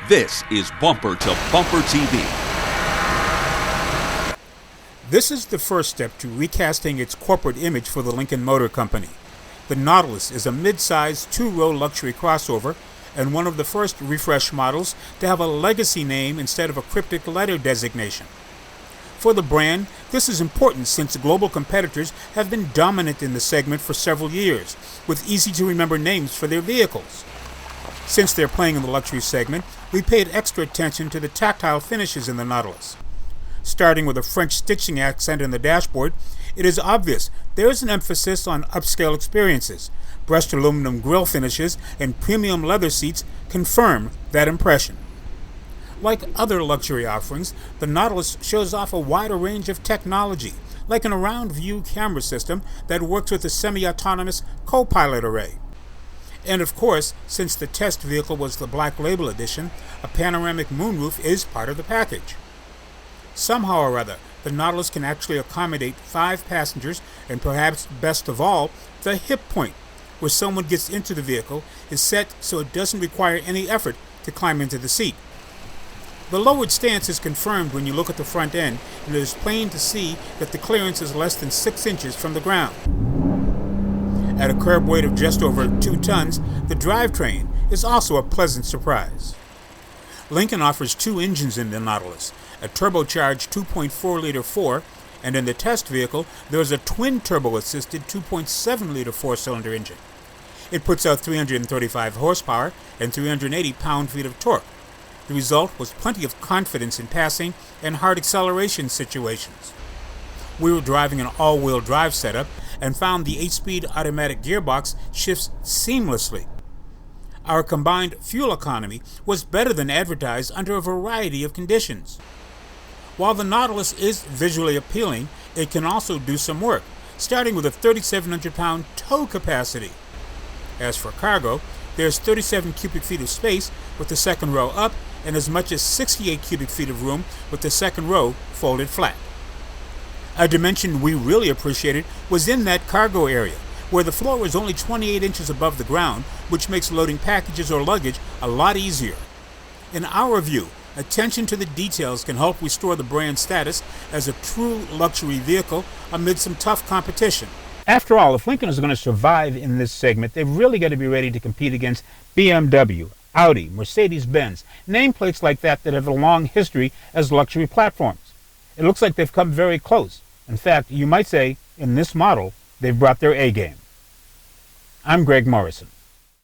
This is Bumper to Bumper TV. This is the first step to recasting its corporate image for the Lincoln Motor Company. The Nautilus is a mid-size, two-row luxury crossover and one of the first refresh models to have a legacy name instead of a cryptic letter designation. For the brand, this is important since global competitors have been dominant in the segment for several years, with easy-to-remember names for their vehicles. Since they're playing in the luxury segment, we paid extra attention to the tactile finishes in the Nautilus. Starting with a French stitching accent in the dashboard, it is obvious there is an emphasis on upscale experiences. Brushed aluminum grille finishes and premium leather seats confirm that impression. Like other luxury offerings, the Nautilus shows off a wider range of technology, like an around-view camera system that works with a semi-autonomous co-pilot array. And of course, since the test vehicle was the Black Label edition, a panoramic moonroof is part of the package. Somehow or other, the Nautilus can actually accommodate 5 passengers, and perhaps best of all, the hip point, where someone gets into the vehicle, is set so it doesn't require any effort to climb into the seat. The lowered stance is confirmed when you look at the front end, and it is plain to see that the clearance is less than 6 inches from the ground. At a curb weight of just over 2 tons, the drivetrain is also a pleasant surprise. Lincoln offers 2 engines in the Nautilus, a turbocharged 2.4-liter 4, and in the test vehicle, there is a twin turbo-assisted 2.7-liter 4-cylinder engine. It puts out 335 horsepower and 380 pound-feet of torque. The result was plenty of confidence in passing and hard acceleration situations. We were driving an all-wheel drive setup and found the 8-speed automatic gearbox shifts seamlessly. Our combined fuel economy was better than advertised under a variety of conditions. While the Nautilus is visually appealing, it can also do some work, starting with a 3,700-pound tow capacity. As for cargo, there's 37 cubic feet of space with the second row up and as much as 68 cubic feet of room with the second row folded flat. A dimension we really appreciated was in that cargo area, where the floor is only 28 inches above the ground, which makes loading packages or luggage a lot easier. In our view, attention to the details can help restore the brand's status as a true luxury vehicle amid some tough competition. After all, if Lincoln is going to survive in this segment, they've really got to be ready to compete against BMW, Audi, Mercedes-Benz, nameplates like that have a long history as luxury platforms. It looks like they've come very close. In fact, you might say, in this model, they've brought their A game. I'm Greg Morrison.